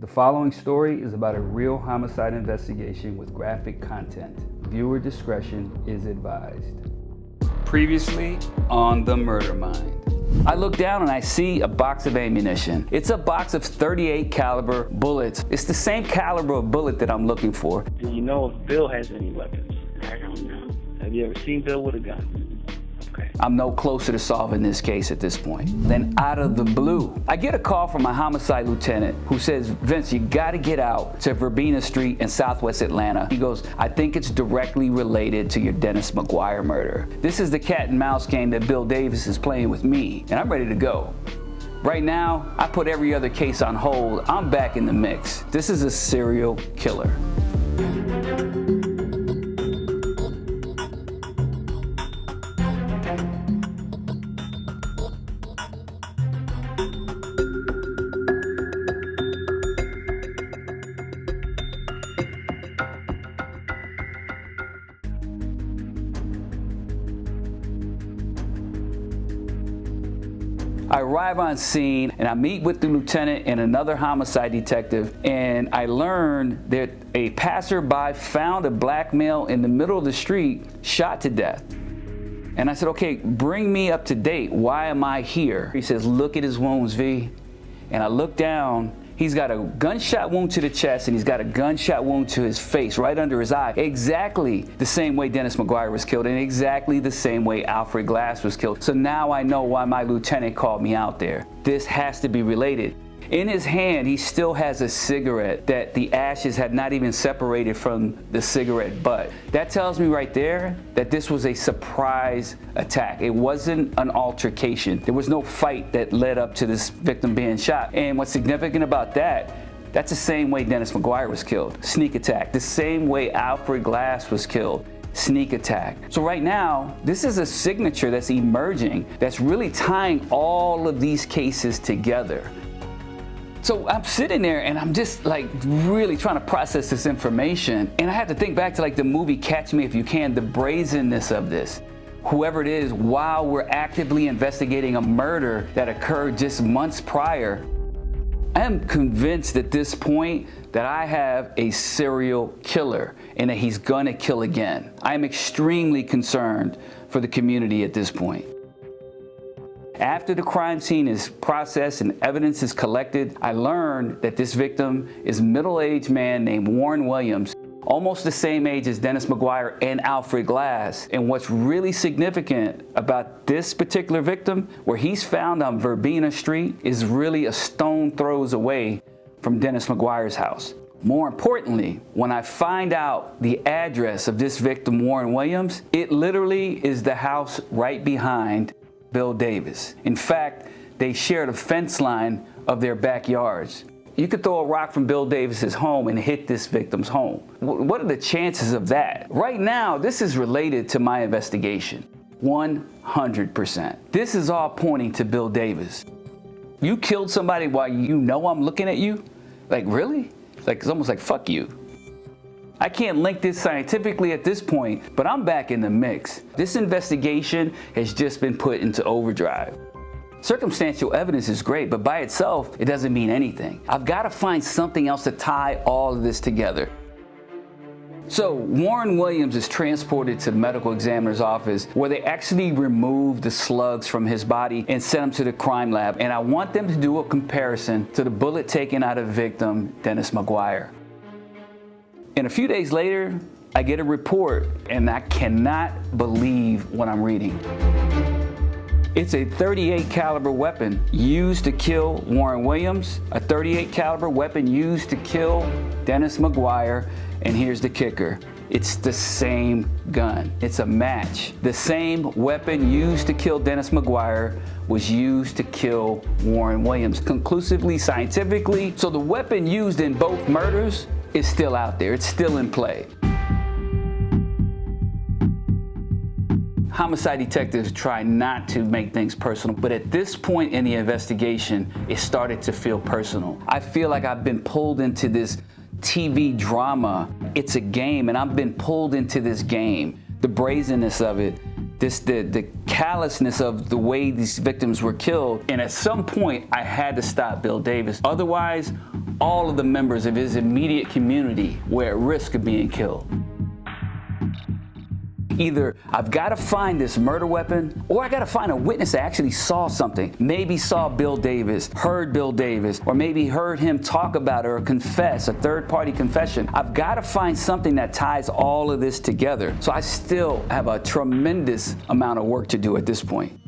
The following story is about a real homicide investigation with graphic content. Viewer discretion is advised. Previously on The Murder Mind. I look down and I see a box of ammunition. It's a box of .38 caliber bullets. It's the same caliber of bullet that I'm looking for. Do you know if Bill has any weapons? I don't know. Have you ever seen Bill with a gun? Okay. I'm no closer to solving this case at this point. Then out of the blue, I get a call from my homicide lieutenant who says, Vince, you gotta get out to Verbena Street in Southwest Atlanta. He goes, I think it's directly related to your Dennis McGuire murder. This is the cat and mouse game that Bill Davis is playing with me, and I'm ready to go. Right now, I put every other case on hold. I'm back in the mix. This is a serial killer. I arrive on scene and I meet with the lieutenant and another homicide detective, and I learn that a passerby found a black male in the middle of the street shot to death. And I said, okay, bring me up to date. Why am I here? He says, look at his wounds, V. And I look down. He's got a gunshot wound to the chest and he's got a gunshot wound to his face, right under his eye. Exactly the same way Dennis McGuire was killed and exactly the same way Alfred Glass was killed. So now I know why my lieutenant called me out there. This has to be related. In his hand, he still has a cigarette that the ashes had not even separated from the cigarette butt. That tells me right there that this was a surprise attack. It wasn't an altercation. There was no fight that led up to this victim being shot. And what's significant about that, that's the same way Dennis McGuire was killed. Sneak attack. The same way Alfred Glass was killed. Sneak attack. So right now, this is a signature that's emerging that's really tying all of these cases together. So I'm sitting there and I'm just like really trying to process this information. And I had to think back to like the movie Catch Me If You Can, the brazenness of this. Whoever it is, while we're actively investigating a murder that occurred just months prior, I am convinced at this point that I have a serial killer and that he's gonna kill again. I am extremely concerned for the community at this point. After the crime scene is processed and evidence is collected, I learned that this victim is a middle-aged man named Warren Williams, almost the same age as Dennis McGuire and Alfred Glass. And what's really significant about this particular victim, where he's found on Verbena Street, is really a stone throws away from Dennis McGuire's house. More importantly, when I find out the address of this victim, Warren Williams, it literally is the house right behind Bill Davis. In fact, they shared a fence line of their backyards. You could throw a rock from Bill Davis's home and hit this victim's home. What are the chances of that? Right now, this is related to my investigation. 100%. This is all pointing to Bill Davis. You killed somebody while you know I'm looking at you? Like, really? Like, it's almost like, fuck you. I can't link this scientifically at this point, but I'm back in the mix. This investigation has just been put into overdrive. Circumstantial evidence is great, but by itself, it doesn't mean anything. I've got to find something else to tie all of this together. So Warren Williams is transported to the medical examiner's office where they actually remove the slugs from his body and send him to the crime lab. And I want them to do a comparison to the bullet taken out of victim Dennis McGuire. And a few days later, I get a report, and I cannot believe what I'm reading. It's a .38 caliber weapon used to kill Warren Williams, a .38 caliber weapon used to kill Dennis McGuire, and here's the kicker. It's the same gun. It's a match. The same weapon used to kill Dennis McGuire was used to kill Warren Williams, conclusively, scientifically. So the weapon used in both murders is still out there. It's still in play. Homicide detectives try not to make things personal, but at this point in the investigation, it started to feel personal. I feel like I've been pulled into this TV drama. It's a game, and I've been pulled into this game. The brazenness of it, the callousness of the way these victims were killed. And at some point, I had to stop Bill Davis. Otherwise, all of the members of his immediate community were at risk of being killed. Either I've got to find this murder weapon, or I got to find a witness that actually saw something. Maybe saw Bill Davis, heard Bill Davis, or maybe heard him talk about it or confess, a third-party confession. I've got to find something that ties all of this together. So I still have a tremendous amount of work to do at this point.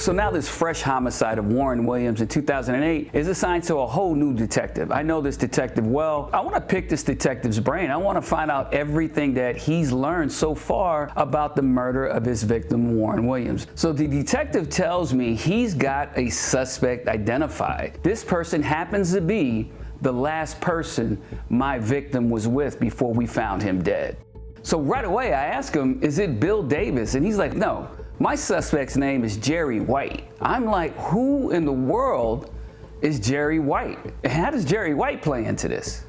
So now this fresh homicide of Warren Williams in 2008 is assigned to a whole new detective. I know this detective well. I want to pick this detective's brain. I want to find out everything that he's learned so far about the murder of his victim, Warren Williams. So the detective tells me he's got a suspect identified. This person happens to be the last person my victim was with before we found him dead. So right away I ask him, is it Bill Davis? And he's like, no. My suspect's name is Jerry White. I'm like, who in the world is Jerry White? And how does Jerry White play into this?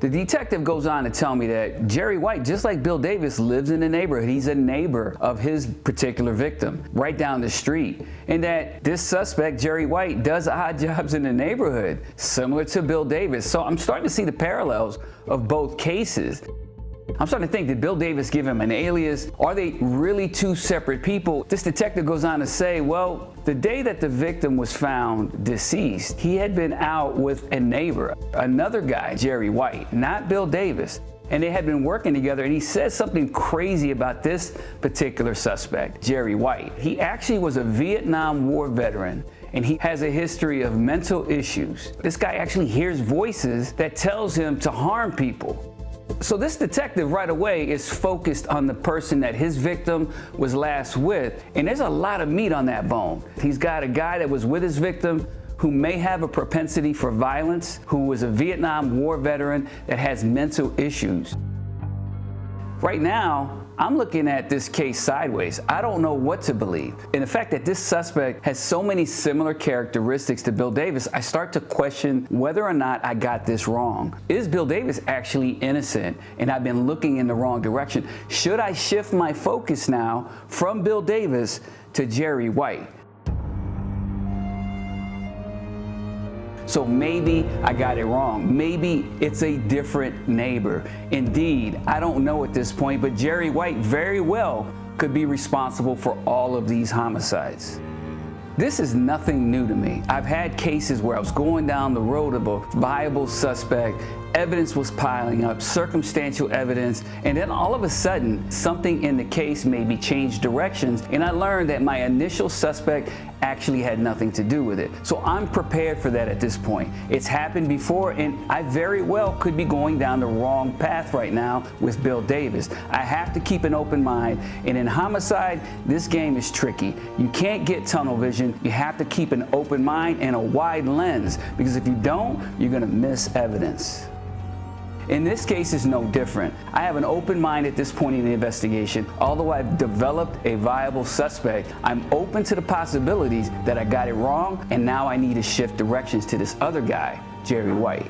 The detective goes on to tell me that Jerry White, just like Bill Davis, lives in the neighborhood. He's a neighbor of his particular victim, right down the street. And that this suspect, Jerry White, does odd jobs in the neighborhood, similar to Bill Davis. So I'm starting to see the parallels of both cases. I'm starting to think, did Bill Davis give him an alias? Are they really two separate people? This detective goes on to say, well, the day that the victim was found deceased, he had been out with a neighbor, another guy, Jerry White, not Bill Davis. And they had been working together, and he says something crazy about this particular suspect, Jerry White. He actually was a Vietnam War veteran, and he has a history of mental issues. This guy actually hears voices that tells him to harm people. So this detective right away is focused on the person that his victim was last with, and there's a lot of meat on that bone. He's got a guy that was with his victim who may have a propensity for violence, who was a Vietnam War veteran that has mental issues. Right now, I'm looking at this case sideways. I don't know what to believe. And the fact that this suspect has so many similar characteristics to Bill Davis, I start to question whether or not I got this wrong. Is Bill Davis actually innocent and I've been looking in the wrong direction? Should I shift my focus now from Bill Davis to Jerry White? So maybe I got it wrong. Maybe it's a different neighbor. Indeed, I don't know at this point, but Jerry White very well could be responsible for all of these homicides. This is nothing new to me. I've had cases where I was going down the road of a viable suspect, evidence was piling up, circumstantial evidence, and then all of a sudden, something in the case maybe changed directions, and I learned that my initial suspect actually had nothing to do with it. So I'm prepared for that at this point. It's happened before, and I very well could be going down the wrong path right now with Bill Davis. I have to keep an open mind, and in homicide, this game is tricky. You can't get tunnel vision. You have to keep an open mind and a wide lens, because if you don't, you're gonna miss evidence. In this case, it's no different. I have an open mind at this point in the investigation. Although I've developed a viable suspect, I'm open to the possibilities that I got it wrong, and now I need to shift directions to this other guy, Jerry White.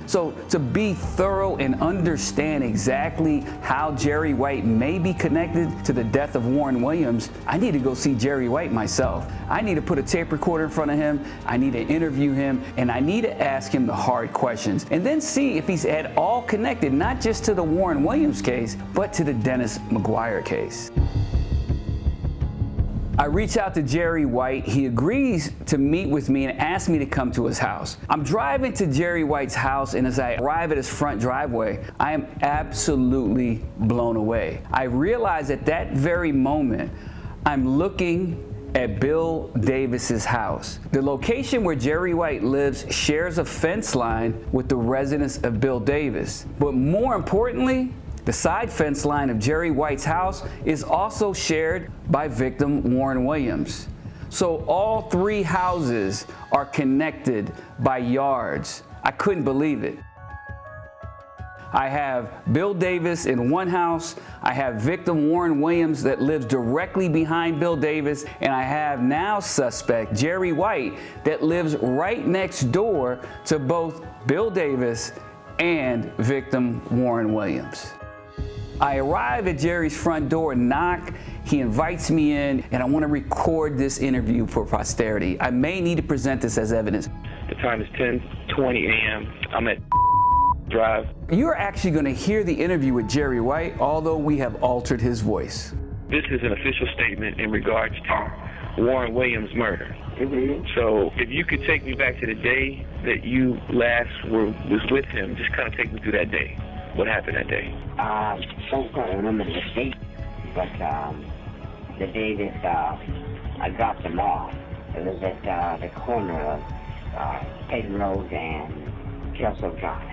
So to be thorough and understand exactly how Jerry White may be connected to the death of Warren Williams, I need to go see Jerry White myself. I need to put a tape recorder in front of him, I need to interview him, and I need to ask him the hard questions, and then see if he's at all connected, not just to the Warren Williams case, but to the Dennis McGuire case. I reach out to Jerry White. He agrees to meet with me and asks me to come to his house. I'm driving to Jerry White's house, and as I arrive at his front driveway, I am absolutely blown away. I realize at that very moment, I'm looking at Bill Davis's house. The location where Jerry White lives shares a fence line with the residence of Bill Davis. But more importantly, the side fence line of Jerry White's house is also shared by victim Warren Williams. So all three houses are connected by yards. I couldn't believe it. I have Bill Davis in one house, I have victim Warren Williams that lives directly behind Bill Davis, and I have now suspect Jerry White that lives right next door to both Bill Davis and victim Warren Williams. I arrive at Jerry's front door, knock, He invites me in, and I want to record this interview for posterity. I may need to present this as evidence. The time is 10:20 a.m. I'm at Drive. You're actually going to hear the interview with Jerry White, although we have altered his voice. This is an official statement in regards to Warren Williams' murder. So if you could take me back to the day that you last was with him, just kind of take me through that day. What happened that day? Don't quite remember the date, but the day that I dropped him off, it was at the corner of Peyton Road and Kelso Drive.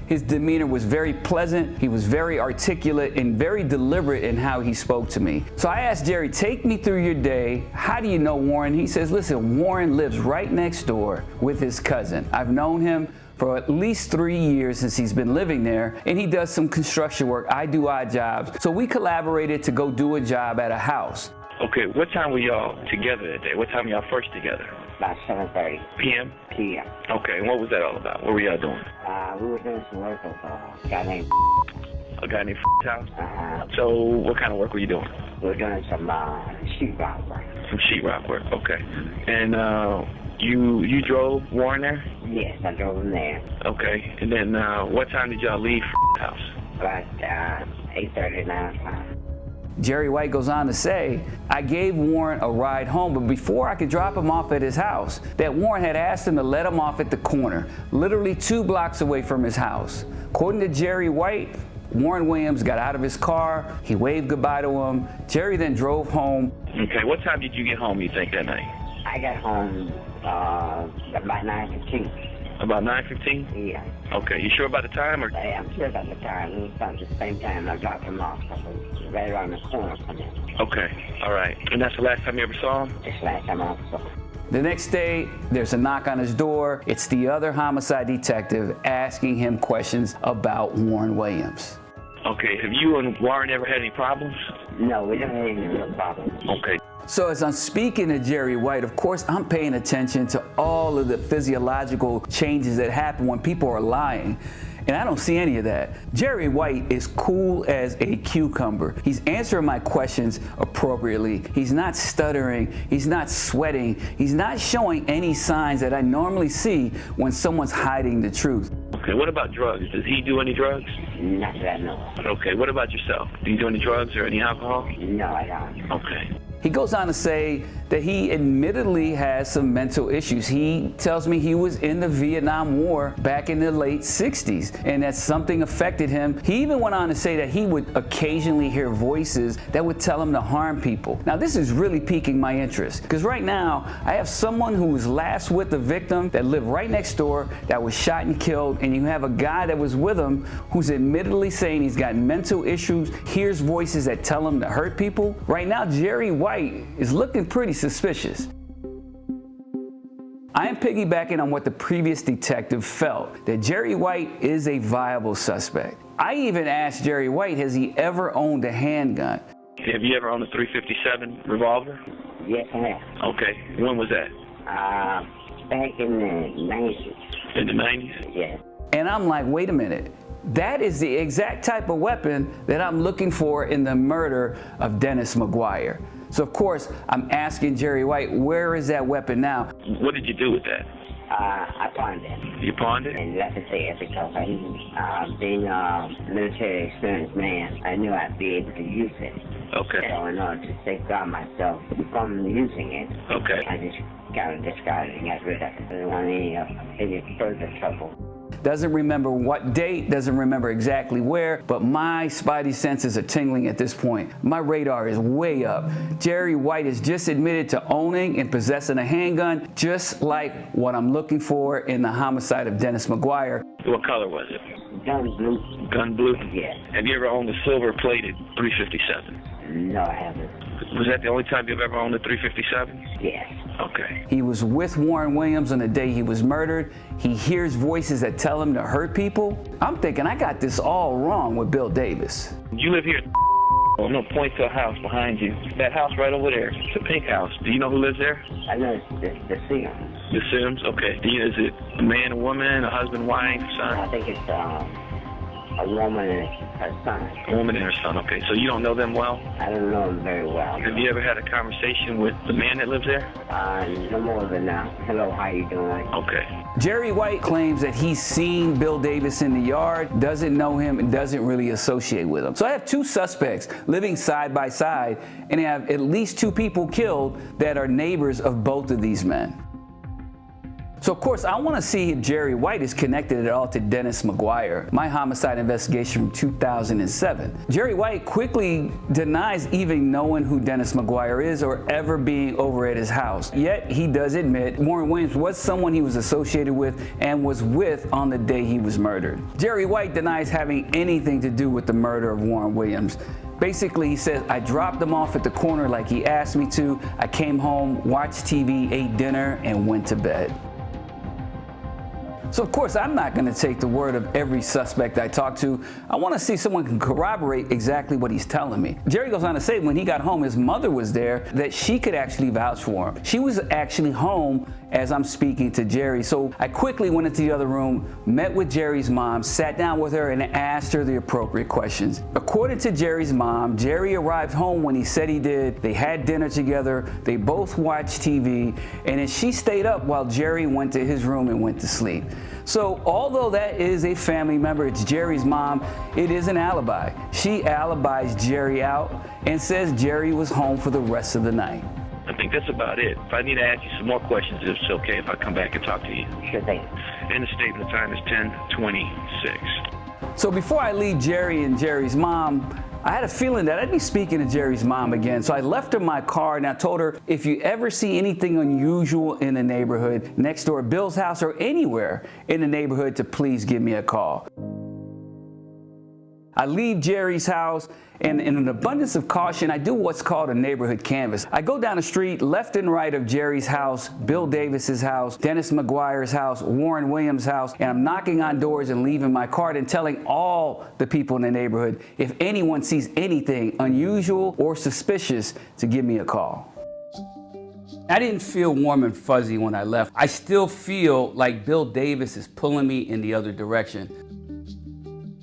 His demeanor was very pleasant, he was very articulate and very deliberate in how he spoke to me. So I asked Jerry, take me through your day. How do you know Warren? He says, listen, Warren lives right next door with his cousin. I've known him for at least 3 years since he's been living there, and he does some construction work. I do odd jobs. So we collaborated to go do a job at a house. Okay, what time were y'all together that day? What time were y'all first together? About 7:30 p.m.? p.m. Okay, and what was that all about? What were y'all doing? We were doing some work with a guy named A guy named house? uh So what kind of work were you doing? We were doing some sheetrock work. Some sheetrock work, okay. And you drove Warren there? Yes, I drove him there. Okay, and then what time did y'all leave house? About 8:30, 9 o'clock. Jerry White goes on to say, I gave Warren a ride home, but before I could drop him off at his house, that Warren had asked him to let him off at the corner, literally 2 blocks away from his house. According to Jerry White, Warren Williams got out of his car, he waved goodbye to him. Jerry then drove home. Okay, what time did you get home, you think, that night? I got home about 9:15. About 9:15? Yeah. Okay, you sure about the time? Or? Yeah, I'm sure about the time. It was about the same time I dropped him off. I was right around the corner from him. Okay, all right. And that's the last time you ever saw him? This last time I saw him. The next day, there's a knock on his door. It's the other homicide detective asking him questions about Warren Williams. Okay, have you and Warren ever had any problems? No, we didn't have any real problems. Okay. So as I'm speaking to Jerry White, of course, I'm paying attention to all of the physiological changes that happen when people are lying. And I don't see any of that. Jerry White is cool as a cucumber. He's answering my questions appropriately. He's not stuttering. He's not sweating. He's not showing any signs that I normally see when someone's hiding the truth. Okay, what about drugs? Does he do any drugs? Not that I know of. Okay, what about yourself? Do you do any drugs or any alcohol? No, I don't. Okay. He goes on to say that he admittedly has some mental issues. He tells me he was in the Vietnam War back in the late 60s and that something affected him. He even went on to say that he would occasionally hear voices that would tell him to harm people. Now this is really piquing my interest because right now I have someone who was last with the victim that lived right next door that was shot and killed, and you have a guy that was with him who's admittedly saying he's got mental issues, hears voices that tell him to hurt people. Right now Jerry White is looking pretty suspicious. I am piggybacking on what the previous detective felt, that Jerry White is a viable suspect. I even asked Jerry White, has he ever owned a handgun? Have you ever owned a .357 revolver? Yes, I have. Okay, when was that? Back in the 90s. In the 90s? Yeah. And I'm like, wait a minute. That is the exact type of weapon that I'm looking for in the murder of Dennis McGuire. So of course, I'm asking Jerry White, where is that weapon now? What did you do with that? I pawned it. You pawned it? And left it there because being a military experienced man, I knew I'd be able to use it. Okay. So in order to safeguard myself from using it, Okay. I just kind of discarded it and got rid of it. I didn't want any further trouble. Doesn't remember what date, doesn't remember exactly where, but my spidey senses are tingling at this point. My radar is way up. Jerry White has just admitted to owning and possessing a handgun, just like what I'm looking for in the homicide of Dennis McGuire. What color was it? Gun blue. Gun blue? Yes. Have you ever owned a silver-plated .357? No, I haven't. Was that the only time you've ever owned a .357? Yes. Okay. He was with Warren Williams on the day he was murdered. He hears voices that tell him to hurt people. I'm thinking I got this all wrong with Bill Davis. You live here. I'm going to point to a house behind you. That house right over there. It's a pink house. Do you know who lives there? I know it's the Sims. The Sims? Okay. Is it a man, a woman, a husband, wife, son? I think it's a woman and her son. A woman and her son, okay. So you don't know them well? I don't know them very well. Have you ever had a conversation with the man that lives there? No more than hello, how you doing? Okay. Jerry White claims that he's seen Bill Davis in the yard, doesn't know him, and doesn't really associate with him. So I have two suspects living side by side, and I have at least two people killed that are neighbors of both of these men. So of course, I want to see if Jerry White is connected at all to Dennis McGuire, my homicide investigation from 2007. Jerry White quickly denies even knowing who Dennis McGuire is or ever being over at his house. Yet he does admit Warren Williams was someone he was associated with and was with on the day he was murdered. Jerry White denies having anything to do with the murder of Warren Williams. Basically, he says, I dropped him off at the corner like he asked me to. I came home, watched TV, ate dinner, and went to bed. So of course, I'm not going to take the word of every suspect I talk to. I want to see someone can corroborate exactly what he's telling me. Jerry goes on to say when he got home, his mother was there, that she could actually vouch for him. She was actually home as I'm speaking to Jerry. So I quickly went into the other room, met with Jerry's mom, sat down with her and asked her the appropriate questions. According to Jerry's mom, Jerry arrived home when he said he did. They had dinner together. They both watched TV. And then she stayed up while Jerry went to his room and went to sleep. So although that is a family member, it's Jerry's mom, it is an alibi. She alibis Jerry out and says Jerry was home for the rest of the night. I think that's about it. If I need to ask you some more questions, if it's okay if I come back and talk to you. Sure thing. And the statement, the time is 10:26. So before I leave Jerry and Jerry's mom, I had a feeling that I'd be speaking to Jerry's mom again. So I left her my card and I told her, if you ever see anything unusual in the neighborhood, next door at Bill's house or anywhere in the neighborhood, to please give me a call. I leave Jerry's house, and in an abundance of caution, I do what's called a neighborhood canvas. I go down the street left and right of Jerry's house, Bill Davis's house, Dennis McGuire's house, Warren Williams' house, and I'm knocking on doors and leaving my card and telling all the people in the neighborhood if anyone sees anything unusual or suspicious to give me a call. I didn't feel warm and fuzzy when I left. I still feel like Bill Davis is pulling me in the other direction.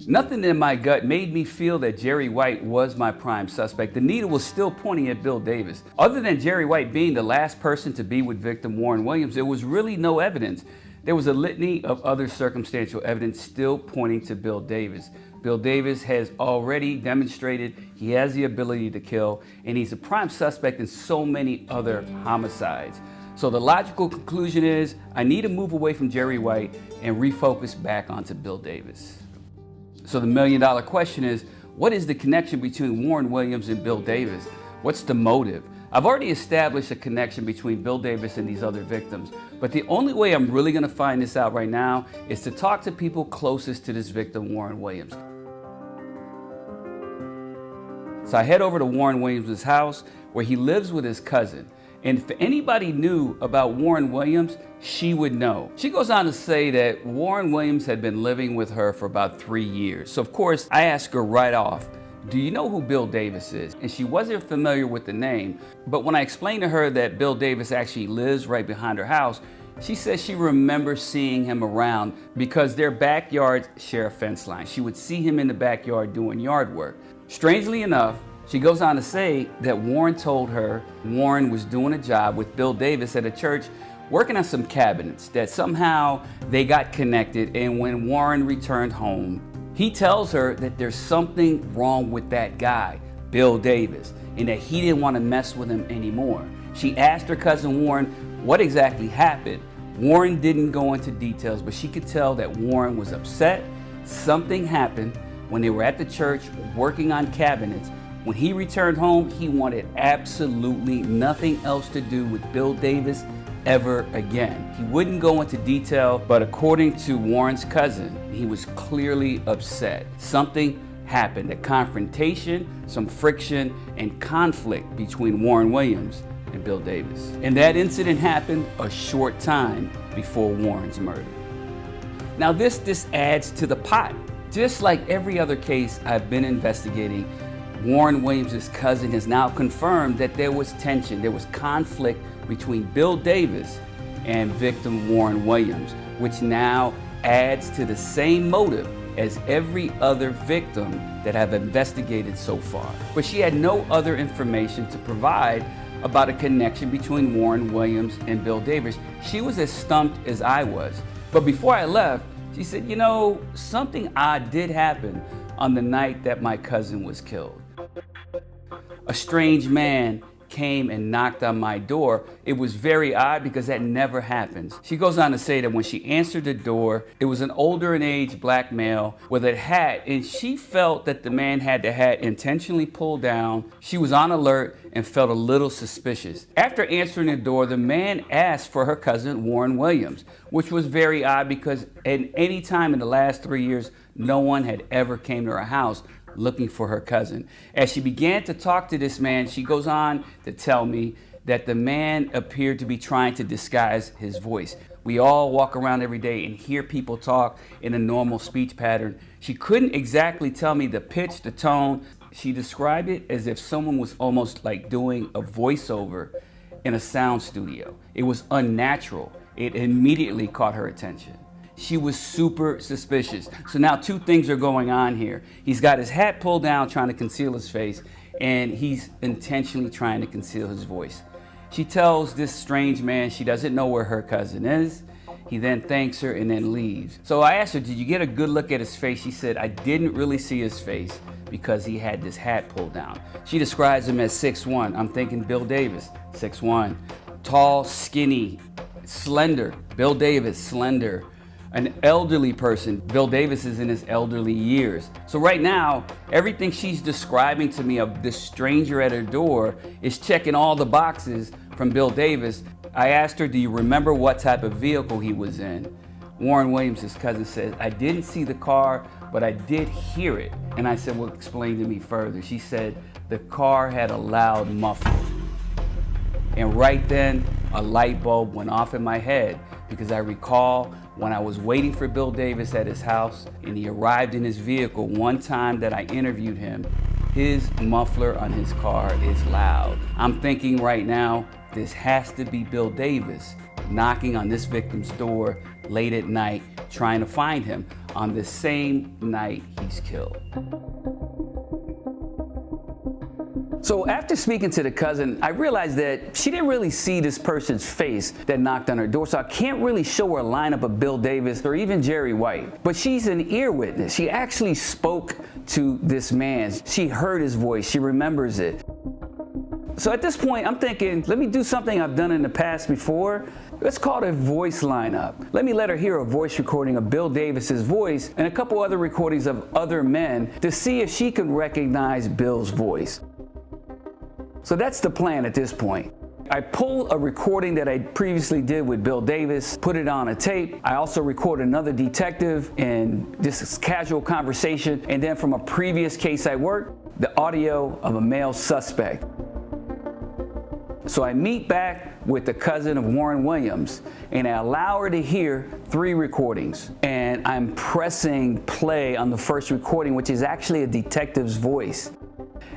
Nothing in my gut made me feel that Jerry White was my prime suspect. The needle was still pointing at Bill Davis. Other than Jerry White being the last person to be with victim Warren Williams, there was really no evidence. There was a litany of other circumstantial evidence still pointing to Bill Davis. Bill Davis has already demonstrated he has the ability to kill, and he's a prime suspect in so many other homicides. So the logical conclusion is I need to move away from Jerry White and refocus back onto Bill Davis. So the million-dollar question is, what is the connection between Warren Williams and Bill Davis? What's the motive? I've already established a connection between Bill Davis and these other victims, but the only way I'm really going to find this out right now is to talk to people closest to this victim, Warren Williams. So I head over to Warren Williams' house where he lives with his cousin. And if anybody knew about Warren Williams, she would know. She goes on to say that Warren Williams had been living with her for about 3 years. So of course, I ask her right off, do you know who Bill Davis is? And she wasn't familiar with the name, but when I explained to her that Bill Davis actually lives right behind her house, she says she remembers seeing him around because their backyards share a fence line. She would see him in the backyard doing yard work. Strangely enough, she goes on to say that Warren told her Warren was doing a job with Bill Davis at a church working on some cabinets, that somehow they got connected, and when Warren returned home, he tells her that there's something wrong with that guy, Bill Davis, and that he didn't want to mess with him anymore. She asked her cousin Warren what exactly happened. Warren didn't go into details, but she could tell that Warren was upset. Something happened when they were at the church working on cabinets. When he returned home, he wanted absolutely nothing else to do with Bill Davis ever again. He wouldn't go into detail, but according to Warren's cousin, he was clearly upset. Something happened, a confrontation, some friction, and conflict between Warren Williams and Bill Davis. And that incident happened a short time before Warren's murder. Now this adds to the pot. Just like every other case I've been investigating, Warren Williams' cousin has now confirmed that there was tension, there was conflict between Bill Davis and victim Warren Williams, which now adds to the same motive as every other victim that I've investigated so far. But she had no other information to provide about a connection between Warren Williams and Bill Davis. She was as stumped as I was. But before I left, she said, you know, something odd did happen on the night that my cousin was killed. A strange man came and knocked on my door. It was very odd because that never happens. She goes on to say that when she answered the door, it was an older in age black male with a hat, and she felt that the man had the hat intentionally pulled down. She was on alert and felt a little suspicious. After answering the door, the man asked for her cousin, Warren Williams, which was very odd because at any time in the last 3 years, no one had ever came to her house looking for her cousin. As she began to talk to this man, she goes on to tell me that the man appeared to be trying to disguise his voice. We all walk around every day and hear people talk in a normal speech pattern. She couldn't exactly tell me the pitch, the tone. She described it as if someone was almost like doing a voiceover in a sound studio. It was unnatural. It immediately caught her attention. She was super suspicious. So now two things are going on here. He's got his hat pulled down trying to conceal his face, and he's intentionally trying to conceal his voice. She tells this strange man she doesn't know where her cousin is. He then thanks her and then leaves. So I asked her, did you get a good look at his face? She said, I didn't really see his face because he had this hat pulled down. She describes him as 6'1". I'm thinking Bill Davis, 6'1". Tall, skinny, slender. Bill Davis, slender. An elderly person. Bill Davis is in his elderly years. So right now, everything she's describing to me of this stranger at her door is checking all the boxes from Bill Davis. I asked her, do you remember what type of vehicle he was in? Warren Williams, his cousin, said, I didn't see the car, but I did hear it. And I said, well, explain to me further. She said, the car had a loud muffler. And right then, a light bulb went off in my head because I recall when I was waiting for Bill Davis at his house and he arrived in his vehicle one time that I interviewed him, his muffler on his car is loud. I'm thinking right now, this has to be Bill Davis knocking on this victim's door late at night, trying to find him on the same night he's killed. So after speaking to the cousin, I realized that she didn't really see this person's face that knocked on her door, so I can't really show her a lineup of Bill Davis or even Jerry White. But she's an ear witness. She actually spoke to this man. She heard his voice. She remembers it. So at this point, I'm thinking, let me do something I've done in the past before. Let's call it a voice lineup. Let me let her hear a voice recording of Bill Davis's voice and a couple other recordings of other men to see if she can recognize Bill's voice. So that's the plan at this point. I pull a recording that I previously did with Bill Davis, put it on a tape. I also record another detective in this casual conversation, and then from a previous case I worked, the audio of a male suspect. So I meet back with the cousin of Warren Williams, and I allow her to hear 3 recordings. And I'm pressing play on the first recording, which is actually a detective's voice.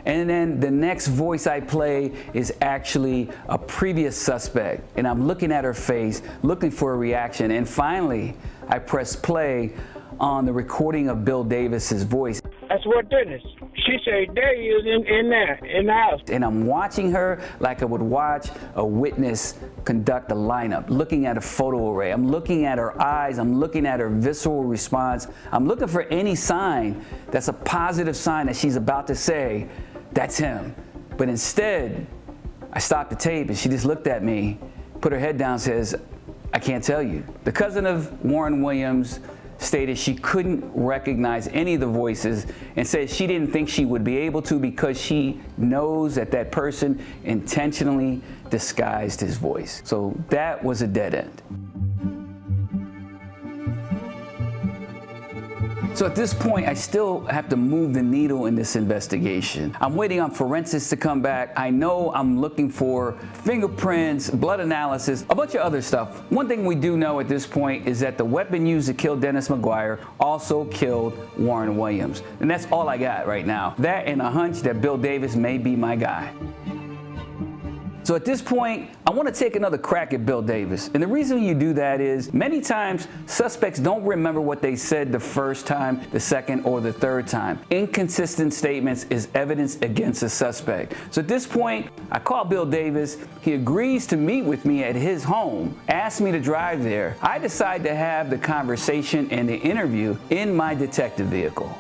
And then the next voice I play is actually a previous suspect. And I'm looking at her face, looking for a reaction. And finally, I press play on the recording of Bill Davis's voice. That's what witness. She said, there he is in there, in the house. And I'm watching her like I would watch a witness conduct a lineup, looking at a photo array. I'm looking at her eyes. I'm looking at her visceral response. I'm looking for any sign that's a positive sign that she's about to say, that's him. But instead, I stopped the tape and she just looked at me, put her head down, says, I can't tell you. The cousin of Warren Williams stated she couldn't recognize any of the voices and said she didn't think she would be able to because she knows that that person intentionally disguised his voice. So that was a dead end. So at this point, I still have to move the needle in this investigation. I'm waiting on forensics to come back. I know I'm looking for fingerprints, blood analysis, a bunch of other stuff. One thing we do know at this point is that the weapon used to kill Dennis McGuire also killed Warren Williams. And that's all I got right now. That and a hunch that Bill Davis may be my guy. So at this point, I want to take another crack at Bill Davis. And the reason you do that is many times suspects don't remember what they said the first time, the second, or the third time. Inconsistent statements is evidence against a suspect. So at this point, I call Bill Davis. He agrees to meet with me at his home, asks me to drive there. I decide to have the conversation and the interview in my detective vehicle.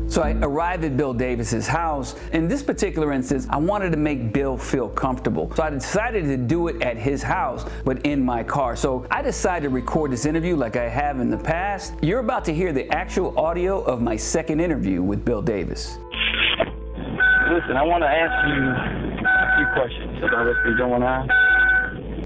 So I arrived at Bill Davis's house. In this particular instance, I wanted to make Bill feel comfortable. So I decided to do it at his house, but in my car. So I decided to record this interview like I have in the past. You're about to hear the actual audio of my second interview with Bill Davis. Listen, I want to ask you a few questions about what's been going on.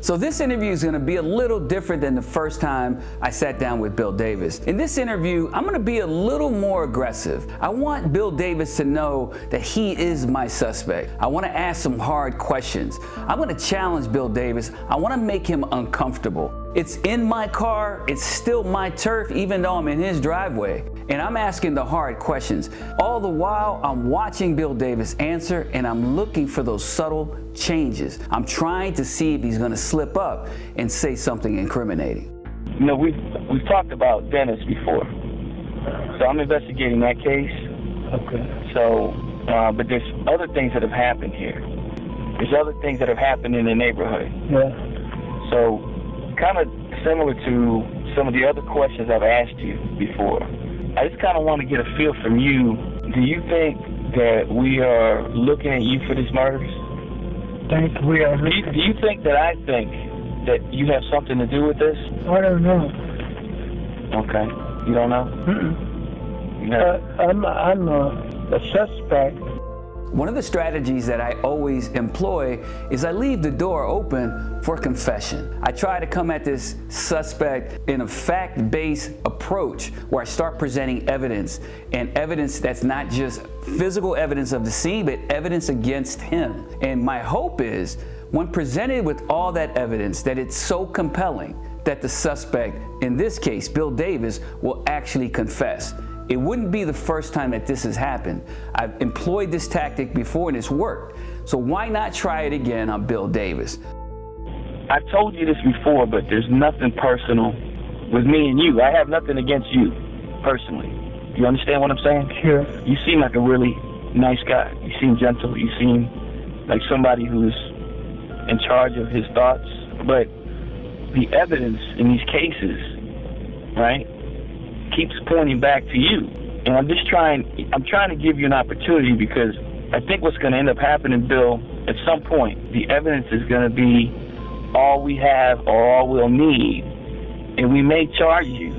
So this interview is going to be a little different than the first time I sat down with Bill Davis. In this interview, I'm going to be a little more aggressive. I want Bill Davis to know that he is my suspect. I want to ask some hard questions. I'm going to challenge Bill Davis. I want to make him uncomfortable. It's in my car. It's still my turf, even though I'm in his driveway. And I'm asking the hard questions. All the while, I'm watching Bill Davis answer, and I'm looking for those subtle changes. I'm trying to see if he's going to slip up and say something incriminating. You know, we've talked about Dennis before, so I'm investigating that case. Okay. So, but there's other things that have happened here. There's other things that have happened in the neighborhood. Yeah. So, kind of similar to some of the other questions I've asked you before. I just kind of want to get a feel from you. Do you think that we are looking at you for these murders? Think we are. Do you think that I think that you have something to do with this? I don't know. Okay. You don't know? I'm a suspect. One of the strategies that I always employ is I leave the door open for confession. I try to come at this suspect in a fact-based approach where I start presenting evidence, and evidence that's not just physical evidence of the scene, but evidence against him. And my hope is, when presented with all that evidence, that it's so compelling that the suspect, in this case, Bill Davis, will actually confess. It wouldn't be the first time that this has happened. I've employed this tactic before and it's worked. So why not try it again on Bill Davis? I've told you this before, but there's nothing personal with me and you. I have nothing against you, personally. You understand what I'm saying? Sure. You seem like a really nice guy. You seem gentle. You seem like somebody who's in charge of his thoughts. But the evidence in these cases, right, keeps pointing back to you. And I'm trying to give you an opportunity, because I think what's going to end up happening, Bill, at some point, the evidence is going to be all we have or all we'll need, and we may charge you.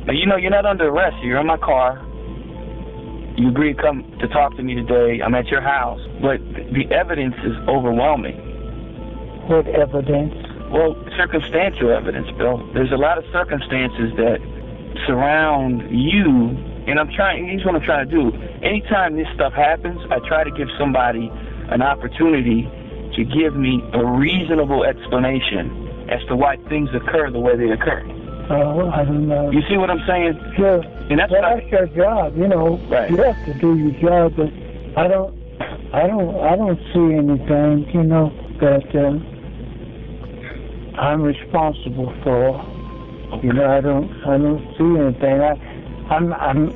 Now, you know, you're not under arrest. You're in my car. You agreed to come to talk to me today. I'm at your house. But the evidence is overwhelming. What evidence? Well, circumstantial evidence, Bill. There's a lot of circumstances that surround you, and here's what I'm trying to do. Anytime this stuff happens, I try to give somebody an opportunity to give me a reasonable explanation as to why things occur the way they occur. Oh, I don't know. You see what I'm saying? Sure. And that's your job, you know. Right. You have to do your job, but I don't see anything, you know, that I'm responsible for. You know, I don't see anything. I'm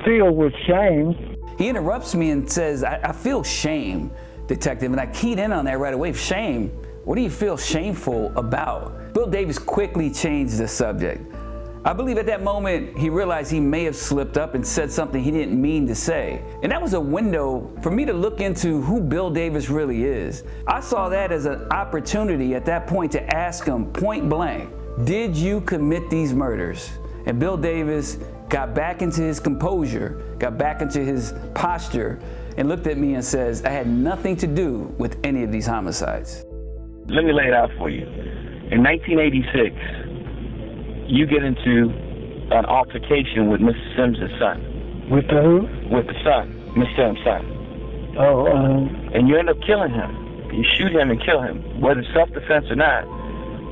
filled with shame. He interrupts me and says, I feel shame, detective. And I keyed in on that right away. Shame? What do you feel shameful about? Bill Davis quickly changed the subject. I believe at that moment he realized he may have slipped up and said something he didn't mean to say. And that was a window for me to look into who Bill Davis really is. I saw that as an opportunity at that point to ask him point blank, did you commit these murders? And Bill Davis got back into his composure, got back into his posture, and looked at me and says, I had nothing to do with any of these homicides. Let me lay it out for you. In 1986, you get into an altercation with Mr. Sims' son. With the who? With the son, Mr. Sims' son. Oh, and you end up killing him. You shoot him and kill him. Whether self-defense or not,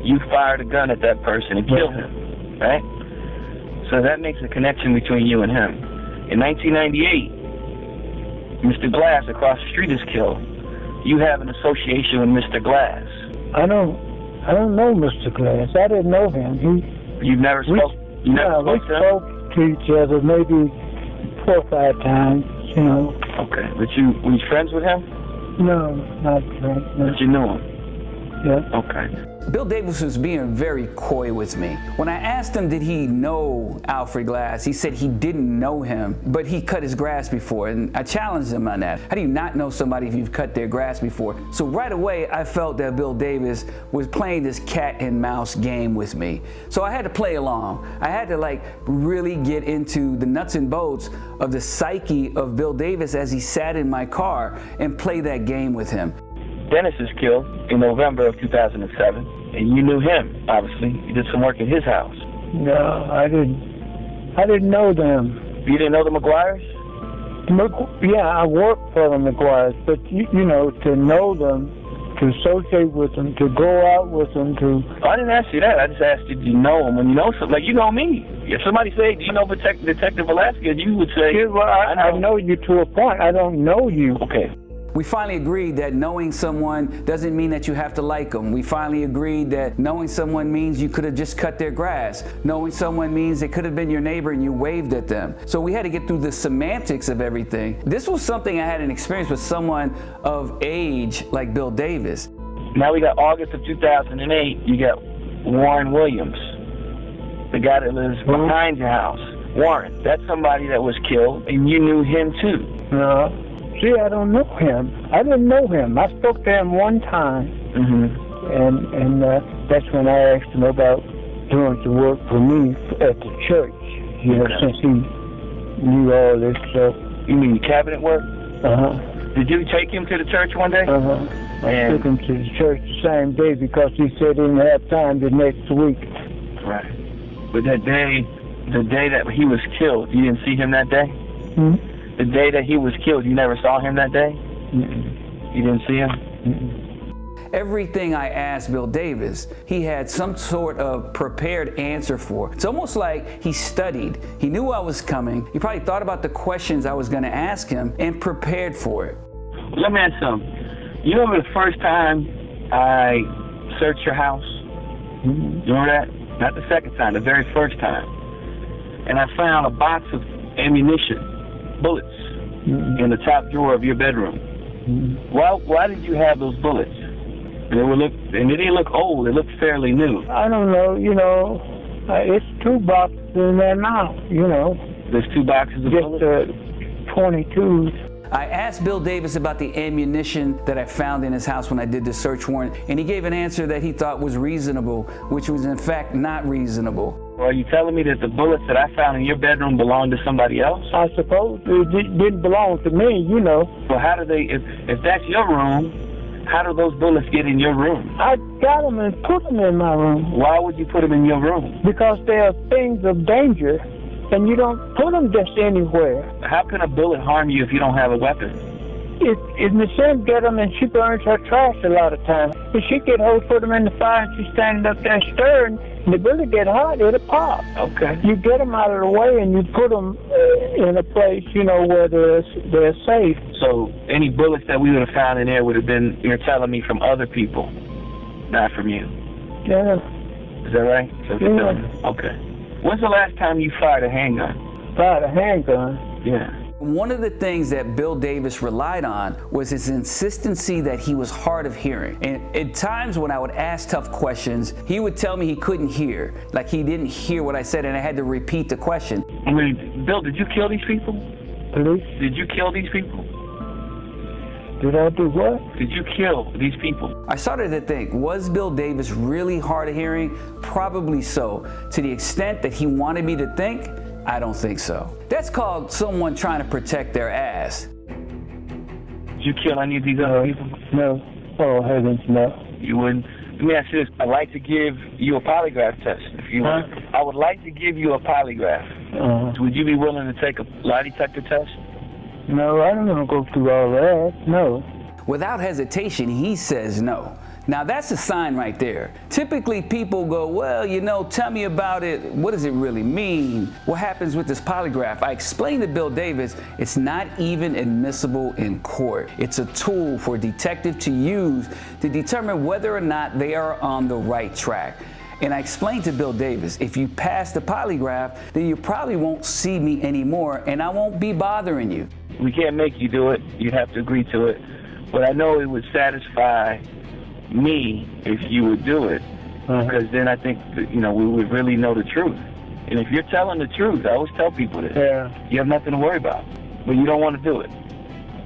you fired a gun at that person and killed him, right? So that makes a connection between you and him. In 1998, Mr. Glass across the street is killed, you have an association with Mr. Glass. I don't know Mr. Glass. I didn't know him. You've never spoke? You never we spoke to him? spoke to each other maybe 4 or 5 times, you know. Okay, but were you friends with him? No, not friends. No. But you knew him? Yeah. Okay. Bill Davis was being very coy with me. When I asked him did he know Alfred Glass, he said he didn't know him, but he cut his grass before, and I challenged him on that. How do you not know somebody if you've cut their grass before? So right away, I felt that Bill Davis was playing this cat and mouse game with me. So I had to play along. I had to really get into the nuts and bolts of the psyche of Bill Davis as he sat in my car and play that game with him. Dennis is killed in November of 2007, and you knew him, obviously. You did some work at his house. No, I didn't know them. You didn't know the McGuires? Yeah, I worked for the McGuires, but you know, to know them, to associate with them, to go out with them, to... I didn't ask you that. I just asked, did you know him? When you know something, you know me. If somebody said, do you know Detective Velazquez, you would say... Yeah, well, I know you to a point. I don't know you. Okay. We finally agreed that knowing someone doesn't mean that you have to like them. We finally agreed that knowing someone means you could have just cut their grass. Knowing someone means it could have been your neighbor and you waved at them. So we had to get through the semantics of everything. This was something I had an experience with someone of age like Bill Davis. Now we got August of 2008, you got Warren Williams, the guy that lives behind your house. Warren, that's somebody that was killed, and you knew him too. No. See, I don't know him. I didn't know him. I spoke to him one time, and that's when I asked him about doing some work for me at the church. You know, since he knew all this stuff. You mean cabinet work? Did you take him to the church one day? I took him to the church the same day because he said he didn't have time the next week. Right. But that day, the day that he was killed, you didn't see him that day? The day that he was killed, you never saw him that day? You didn't see him? Everything I asked Bill Davis, he had some sort of prepared answer for. It's almost like he studied. He knew I was coming. He probably thought about the questions I was going to ask him and prepared for it. Let me ask something. You remember the first time I searched your house? You remember that? Not the second time, the very first time. And I found a box of ammunition. Bullets in the top drawer of your bedroom. Why did you have those bullets? And they didn't look old. They looked fairly new. I don't know. You know, it's 2 boxes in there now. You know. There's 2 boxes of bullets. 22s. I asked Bill Davis about the ammunition that I found in his house when I did the search warrant, and he gave an answer that he thought was reasonable, which was in fact not reasonable. Well, are you telling me that the bullets that I found in your bedroom belonged to somebody else? I suppose it didn't belong to me, you know. Well, how do they, if that's your room, how do those bullets get in your room? I got them and put them in my room. Why would you put them in your room? Because they are things of danger, and you don't put them just anywhere. How can a bullet harm you if you don't have a weapon? If Miss Sim get them and she burns her trash a lot of times, if she get hold, put them in the fire and she's standing up there stirring, and the bullet get hot, it'll pop. Okay. You get them out of the way and you put them in a place, you know, where they're safe. So any bullets that we would have found in there would have been, you're telling me, from other people, not from you. Yeah. Is that right? So Yeah. Okay. When's the last time you fired a handgun? Fired a handgun? Yeah. One of the things that Bill Davis relied on was his insistency that he was hard of hearing. And at times when I would ask tough questions, he would tell me he couldn't hear, like he didn't hear what I said, and I had to repeat the question. I mean, Bill, did you kill these people? Police? Did you kill these people? Did I do what? Did you kill these people? I started to think, was Bill Davis really hard of hearing? Probably so. To the extent that he wanted me to think, I don't think so. That's called someone trying to protect their ass. Did you kill any of these other people? No. Oh, heavens, no. You wouldn't? Let me ask you this. I'd like to give you a polygraph test. If you want. I would like to give you a polygraph. Would you be willing to take a lie detector test? No, I don't want to go through all that. No. Without hesitation, he says no. Now that's a sign right there. Typically people go, well, you know, tell me about it. What does it really mean? What happens with this polygraph? I explained to Bill Davis, it's not even admissible in court. It's a tool for a detective to use to determine whether or not they are on the right track. And I explained to Bill Davis, if you pass the polygraph, then you probably won't see me anymore and I won't be bothering you. We can't make you do it. You have to agree to it. But I know it would satisfy me if you would do it, because then I think that, you know, we would really know the truth. And if you're telling the truth, I always tell people this. Yeah. You have nothing to worry about, but you don't want to do it.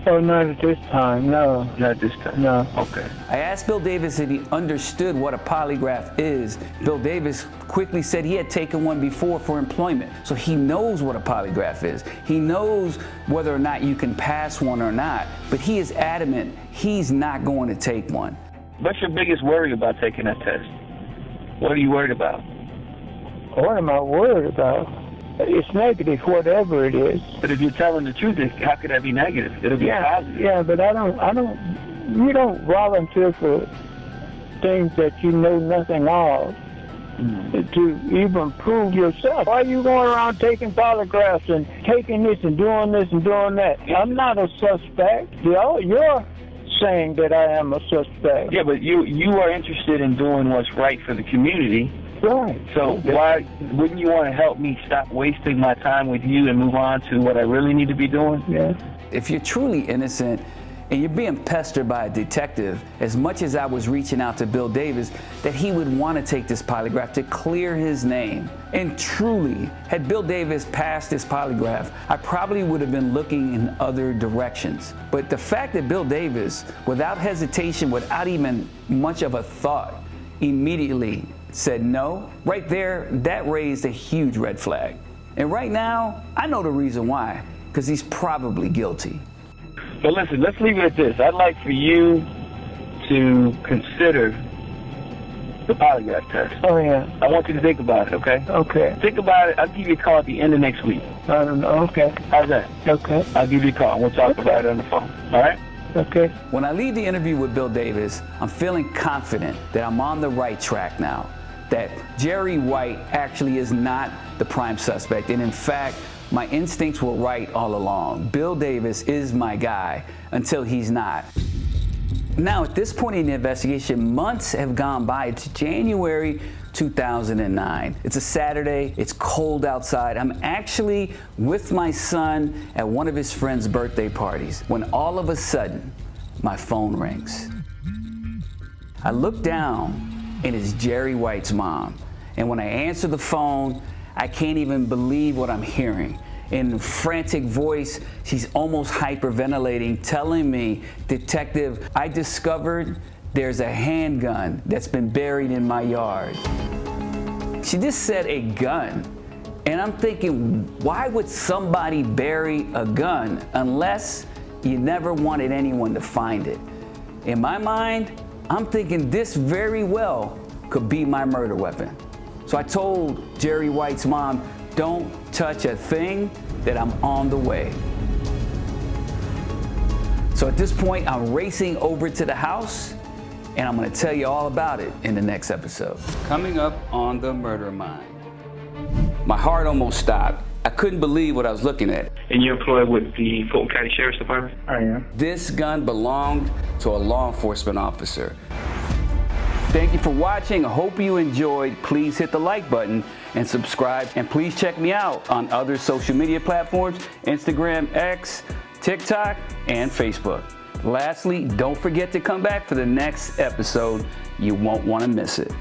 Oh, not at this time, no. Not this time. No. Okay. I asked Bill Davis if he understood what a polygraph is. Bill Davis quickly said he had taken one before for employment, so he knows what a polygraph is. He knows whether or not you can pass one or not, but he is adamant he's not going to take one. What's your biggest worry about taking that test? What are you worried about? What am I worried about? It's negative, whatever it is. But if you're telling the truth, how could that be negative? It'll be positive. Yeah, but you don't volunteer for things that you know nothing of to even prove yourself. Why are you going around taking polygraphs and taking this and doing that? I'm not a suspect. You're saying that I am a suspect. Yeah, but you are interested in doing what's right for the community. Right. So why wouldn't you want to help me stop wasting my time with you and move on to what I really need to be doing? Yeah. If you're truly innocent and you're being pestered by a detective, as much as I was reaching out to Bill Davis, that he would want to take this polygraph to clear his name. And truly, had Bill Davis passed this polygraph, I probably would have been looking in other directions. But the fact that Bill Davis, without hesitation, without even much of a thought, immediately said no, right there, that raised a huge red flag. And right now, I know the reason why, because he's probably guilty. But listen, let's leave it at this. I'd like for you to consider the polygraph test. Oh, yeah. I want you to think about it, okay? Okay. Think about it. I'll give you a call at the end of next week. I don't know. Okay. How's that? Okay. I'll give you a call. We'll talk about it on the phone. All right? Okay. When I leave the interview with Bill Davis, I'm feeling confident that I'm on the right track now, that Jerry White actually is not the prime suspect, and in fact, my instincts were right all along. Bill Davis is my guy until he's not. Now, at this point in the investigation, months have gone by. It's January 2009. It's a Saturday. It's cold outside. I'm actually with my son at one of his friend's birthday parties when all of a sudden, my phone rings. I look down and it's Jerry White's mom. And when I answer the phone, I can't even believe what I'm hearing. In frantic voice, she's almost hyperventilating, telling me, "Detective, I discovered there's a handgun that's been buried in my yard." She just said a gun. And I'm thinking, why would somebody bury a gun unless you never wanted anyone to find it? In my mind, I'm thinking this very well could be my murder weapon. So I told Jerry White's mom, "Don't touch a thing, that I'm on the way." So at this point, I'm racing over to the house, and I'm gonna tell you all about it in the next episode. Coming up on The Murder Mind. My heart almost stopped. I couldn't believe what I was looking at. And you're employed with the Fulton County Sheriff's Department? I am. This gun belonged to a law enforcement officer. Thank you for watching. I hope you enjoyed. Please hit the like button and subscribe. And please check me out on other social media platforms, Instagram, X, TikTok, and Facebook. Lastly, don't forget to come back for the next episode. You won't want to miss it.